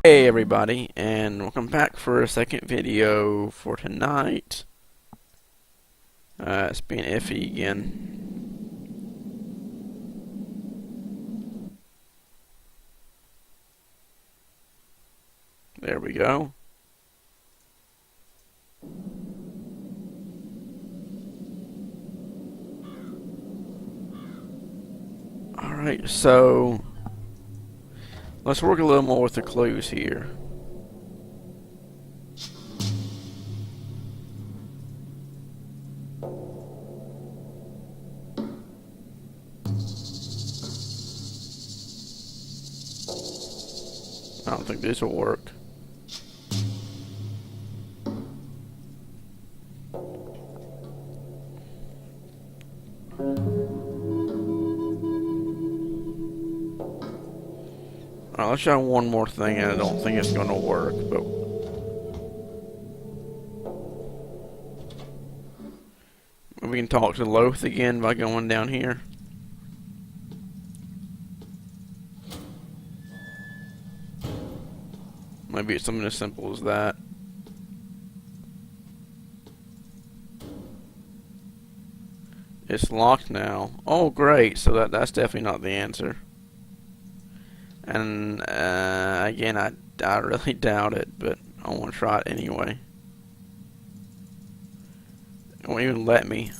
Hey everybody, and welcome back for a second video for tonight. It's being iffy again. There we go. Alright, so let's work a little more with the clues here. I don't think this will work. Alright, let's try one more thing, and I don't think it's going to work, but we can talk to Loth again by going down here. Maybe it's something as simple as that. It's locked now. Oh, great. So that's definitely not the answer. And again, I really doubt it, but I want to try it anyway. It won't even let me.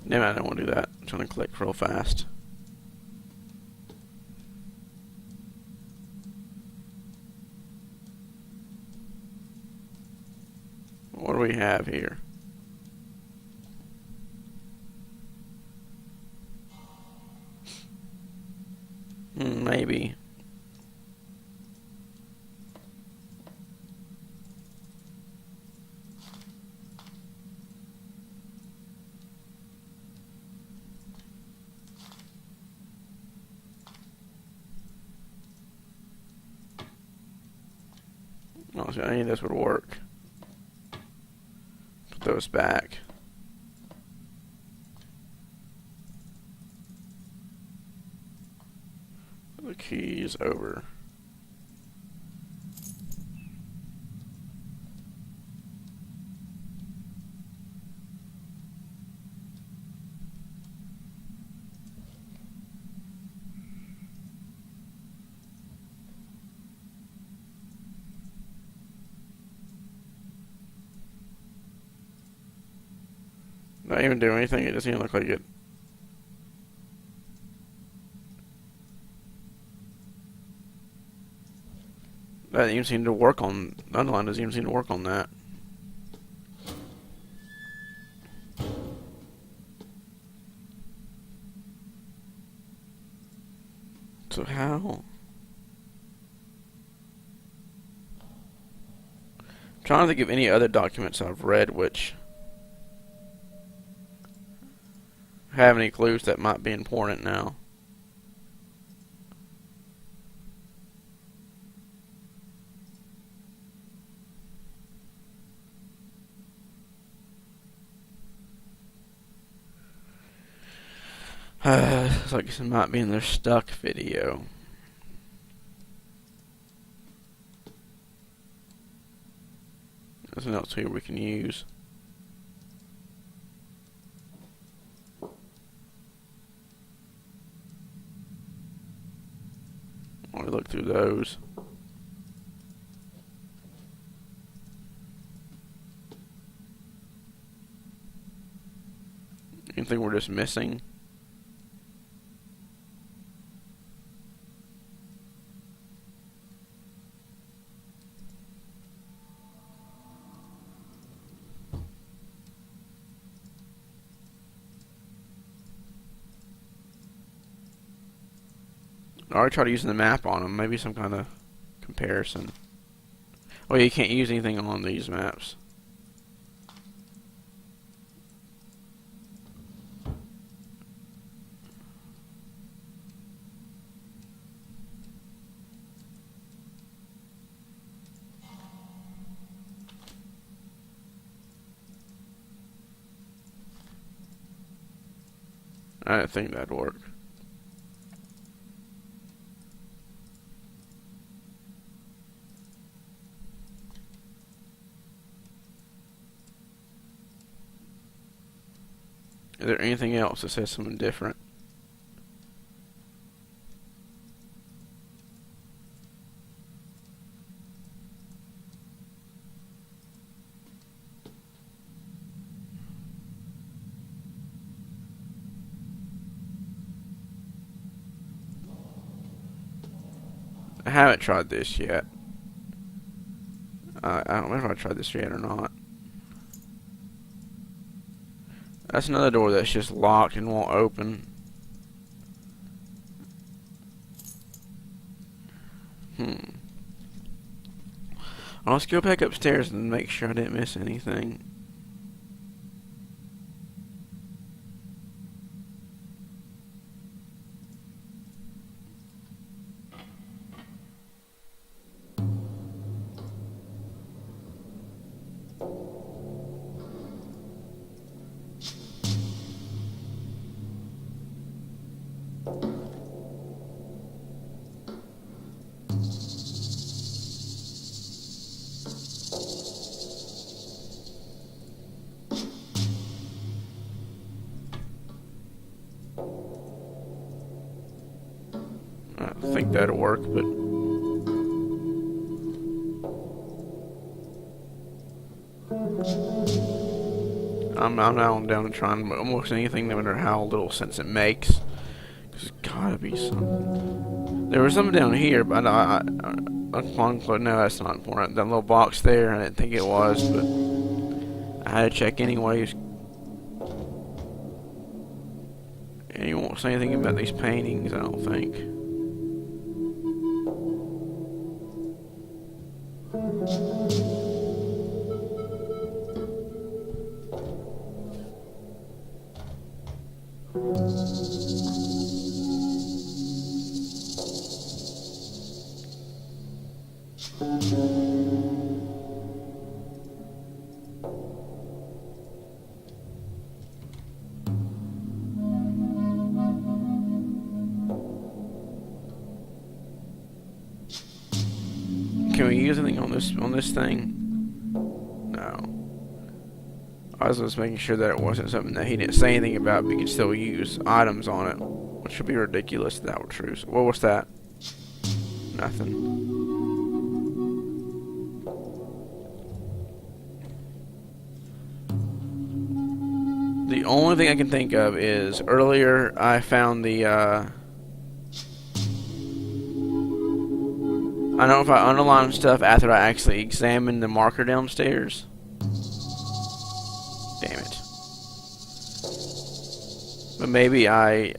Damn it, I don't want to do that. I'm trying to click real fast. What do we have here? Maybe. Oh, so any of this would work. Put those back. The keys over. Not even do anything, it doesn't even look like it. That doesn't even seem to work on, underline doesn't even seem to work on that. So how? I'm trying to think of any other documents I've read which have any clues that might be important now. Looks like this might be in their stuck video. There's nothing else here we can use. Let me look through those. Anything we're just missing? I already tried using the map on them. Maybe some kind of comparison. Oh, you can't use anything on these maps. I didn't think that'd work. Is there anything else that says something different? I haven't tried this yet. I don't know if I tried this yet or not. That's another door that's just locked and won't open. Well, let's go back upstairs and make sure I didn't miss anything. I think that'll work, but I'm now down to trying almost anything, no matter how little sense it makes. There's gotta be something. There was something down here, but no, that's not important. That little box there, I didn't think it was, but I had to check anyways. And you won't say anything about these paintings, I don't think. Can we use anything on this thing? No. I was just making sure that it wasn't something that he didn't say anything about, but we could still use items on it, which would be ridiculous if that were true. So, what was that? Nothing. The only thing I can think of is earlier I found the I don't know if I underlined stuff after I actually examined the marker downstairs. Damn it. But maybe I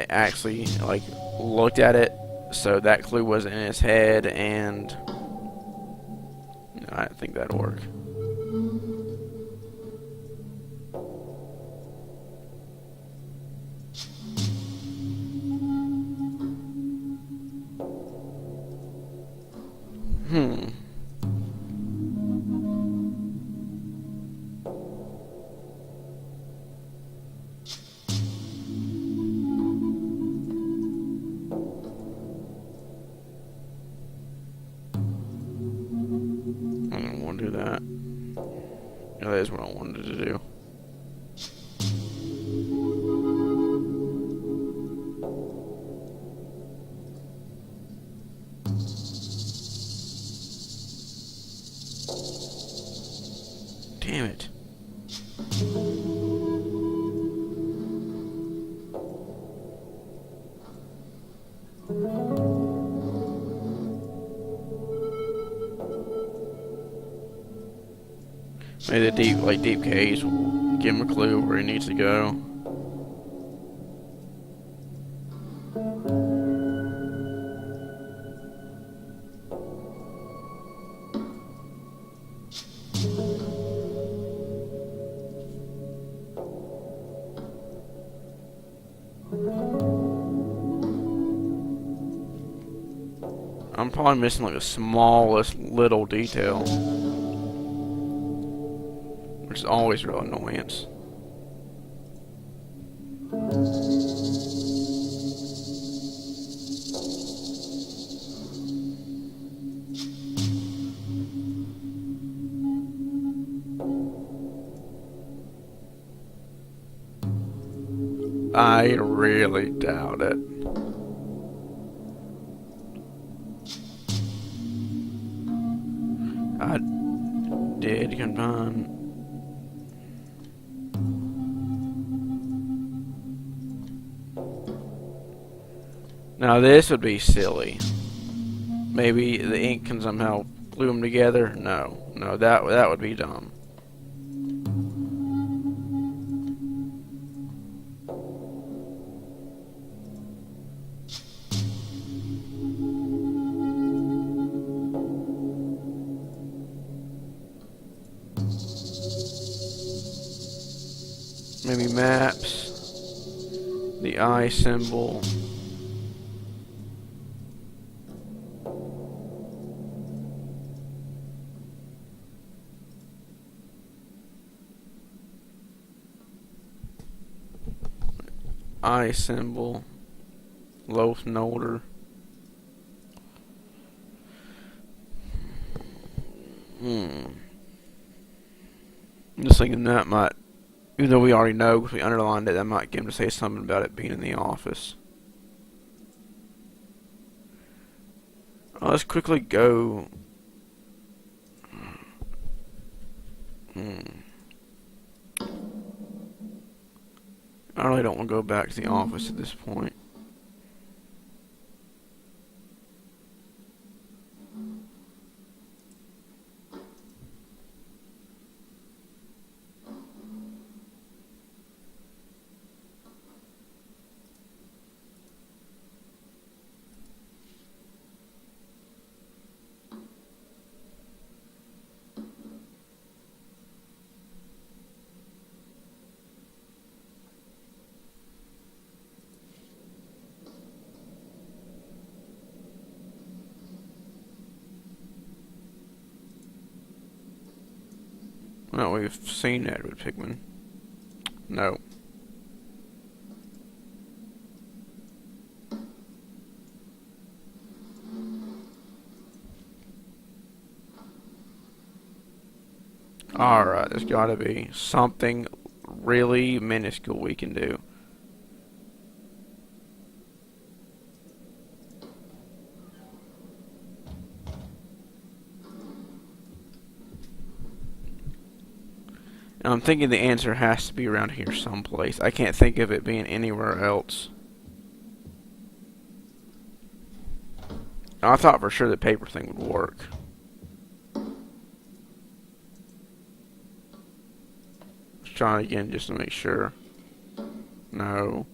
actually like looked at it, so that clue wasn't in his head, and I don't think that'll work. I don't want to do that. No, that is what I wanted to do. Damn it. Maybe the deep caves will give him a clue where he needs to go. I'm probably missing like the smallest little detail, which is always real annoyance. I really doubt it. I did combine. Now this would be silly. Maybe the ink can somehow glue them together. No, no, that would be dumb. Maybe maps, the eye symbol. Eye symbol, loaf noter. I'm just thinking that might, even though we already know because we underlined it, that might get him to say something about it being in the office. Let's quickly go. I really don't want to go back to the office at this point. Well, we've seen Edward Pigman. No. Alright, there's gotta be something really minuscule we can do. And I'm thinking the answer has to be around here someplace. I can't think of it being anywhere else. I thought for sure the paper thing would work. Let's try it again just to make sure. No.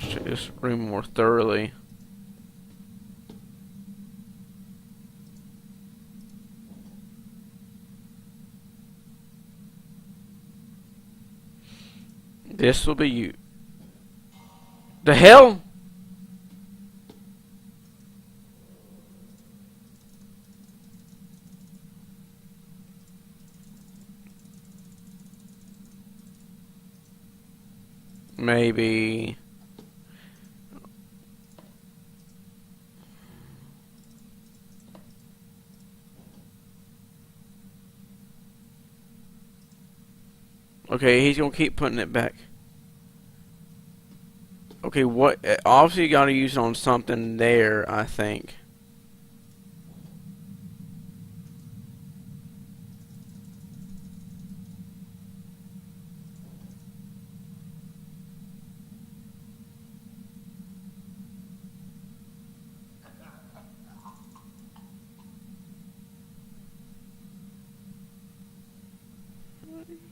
Let's check this room more thoroughly. This will be you. The hell? Maybe. Okay, he's gonna keep putting it back. Okay, what? Obviously, you gotta use it on something there, I think.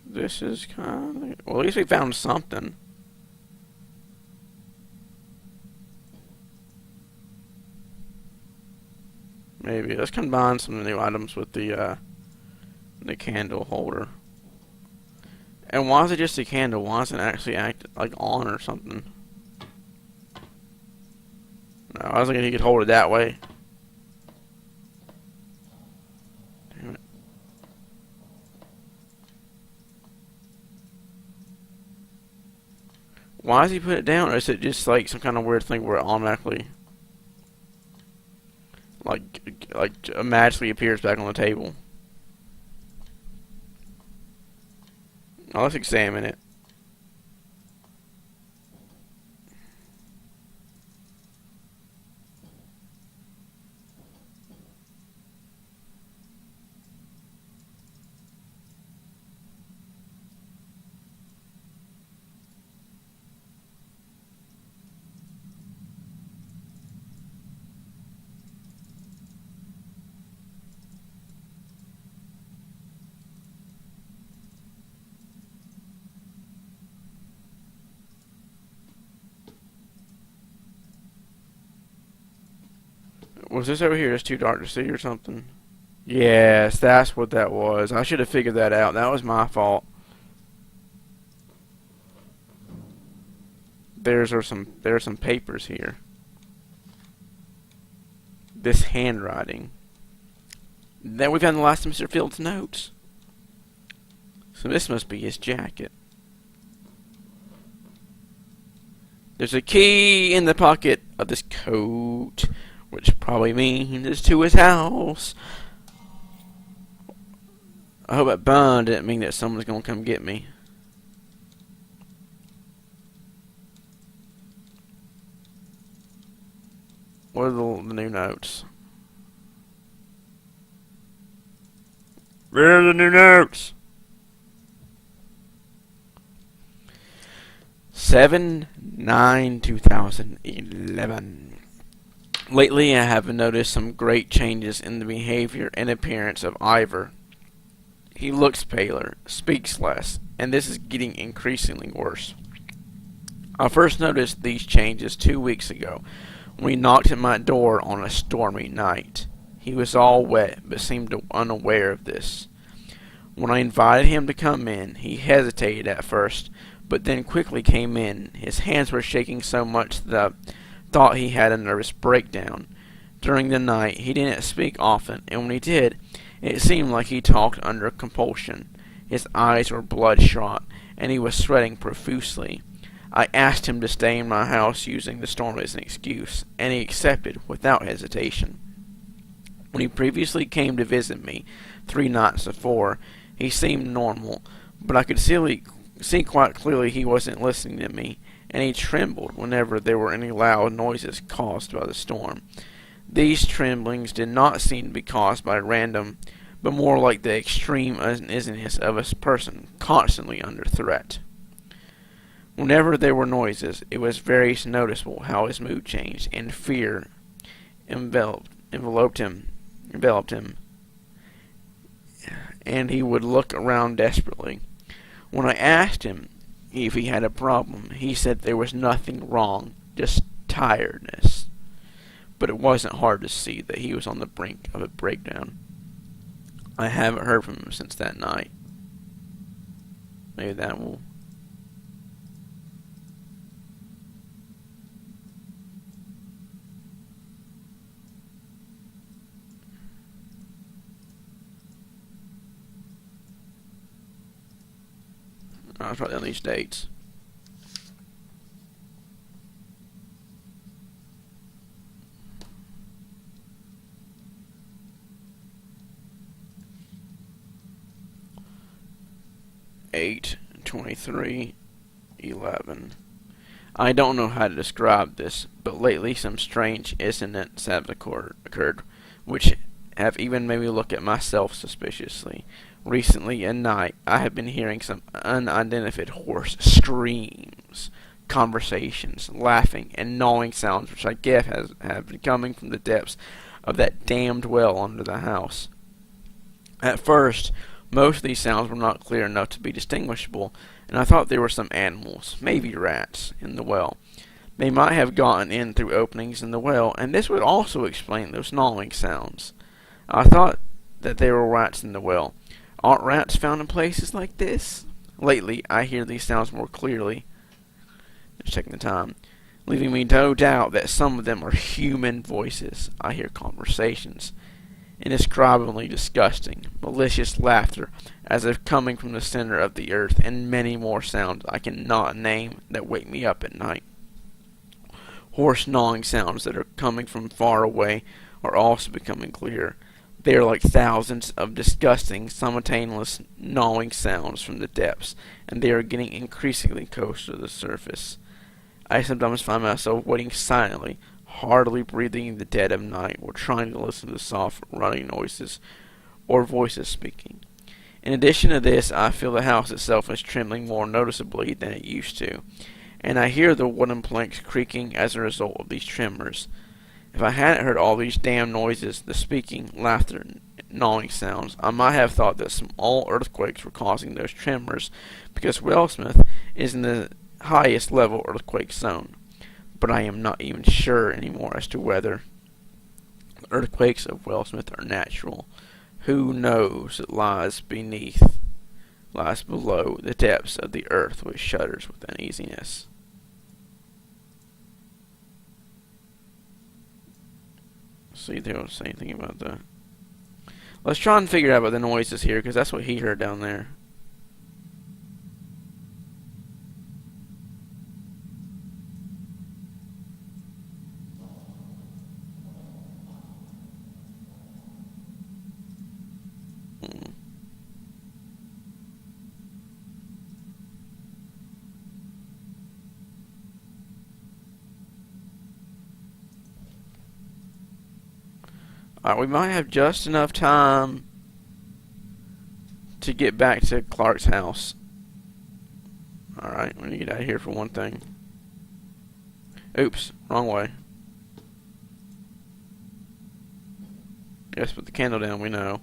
This is kind of... Well, at least we found something. Maybe. Let's combine some new items with the candle holder. And why is it just a candle? Why doesn't it actually act like on or something? No, I was thinking he could hold it that way. Damn it. Why does he put it down? Or is it just like some kind of weird thing where it automatically like magically appears back on the table? Now let's examine it. Was this over here just too dark to see or something? Yes, that's what that was. I should have figured that out. That was my fault. There's some papers here. This handwriting. Then we found the last of Mr. Field's notes. So this must be his jacket. There's a key in the pocket of this coat, which probably means it's to his house. I hope that bun didn't mean that someone's gonna come get me. What are the new notes? Where are the new notes? 7/9/2011. Lately, I have noticed some great changes in the behavior and appearance of Ivor. He looks paler, speaks less, and this is getting increasingly worse. I first noticed these changes 2 weeks ago when he knocked at my door on a stormy night. He was all wet, but seemed unaware of this. When I invited him to come in, he hesitated at first, but then quickly came in. His hands were shaking so much that I thought he had a nervous breakdown. During the night, he didn't speak often, and when he did, it seemed like he talked under compulsion. His eyes were bloodshot, and he was sweating profusely. I asked him to stay in my house using the storm as an excuse, and he accepted without hesitation. When he previously came to visit me 3 nights before, he seemed normal, but I could see quite clearly he wasn't listening to me, and he trembled whenever there were any loud noises caused by the storm. These tremblings did not seem to be caused by random, but more like the extreme uneasiness of a person constantly under threat. Whenever there were noises, it was very noticeable how his mood changed, and fear enveloped him, and he would look around desperately. When I asked him if he had a problem, he said there was nothing wrong, just tiredness. But it wasn't hard to see that he was on the brink of a breakdown. I haven't heard from him since that night. Maybe that will... I was probably on these dates. Eight 23/11. I don't know how to describe this, but lately some strange incidents have occurred, which have even made me look at myself suspiciously. Recently at night, I have been hearing some unidentified hoarse screams, conversations, laughing, and gnawing sounds which I guess have been coming from the depths of that damned well under the house. At first, Most of these sounds were not clear enough to be distinguishable, and I thought there were some animals, maybe rats, in the well. They might have gotten in through openings in the well, and this would also explain those gnawing sounds. I thought that there were rats in the well. Aren't rats found in places like this? Lately, I hear these sounds more clearly. Just checking the time. Leaving me no doubt that some of them are human voices. I hear conversations. Indescribably disgusting, malicious laughter as if coming from the center of the earth, and many more sounds I cannot name that wake me up at night. Hoarse gnawing sounds that are coming from far away are also becoming clear. They are like thousands of disgusting, simultaneous gnawing sounds from the depths, and they are getting increasingly closer to the surface. I sometimes find myself waiting silently, hardly breathing in the dead of night, or trying to listen to soft running noises or voices speaking. In addition to this, I feel the house itself is trembling more noticeably than it used to, and I hear the wooden planks creaking as a result of these tremors. If I hadn't heard all these damn noises, the speaking, laughter, and gnawing sounds, I might have thought that small earthquakes were causing those tremors, because Wellsmith is in the highest level earthquake zone. But I am not even sure anymore as to whether the earthquakes of Wellsmith are natural. Who knows it lies below the depths of the earth, which shudders with uneasiness. See if they don't say anything about that. Let's try and figure out about the noises here, because that's what he heard down there. Alright, we might have just enough time to get back to Clark's house. Alright, we need to get out of here for one thing. Oops, wrong way. Yes, put the candle down, we know.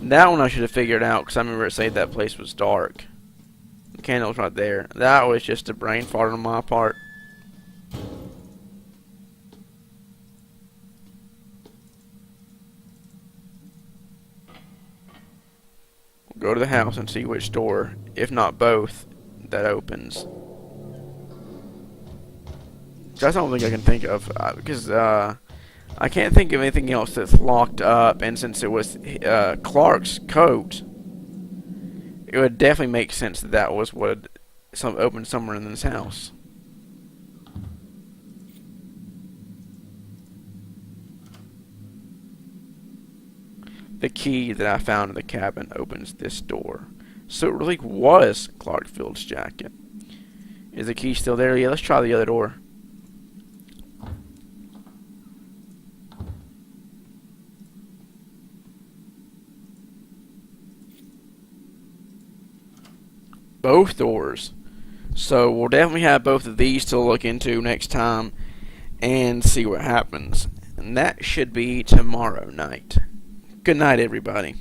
That one I should have figured out, because I remember it said that place was dark. The candle's right there. That was just a brain fart on my part. Go to the house and see which door, if not both, that opens. That's the only thing I can think of, because I can't think of anything else that's locked up, and since it was Clark's coat, it would definitely make sense that that was what opened somewhere in this house. The key that I found in the cabin opens this door. So it really was Clarkfield's jacket. Is the key still there? Yeah, let's try the other door. Both doors. So we'll definitely have both of these to look into next time and see what happens. And that should be tomorrow night. Good night, everybody.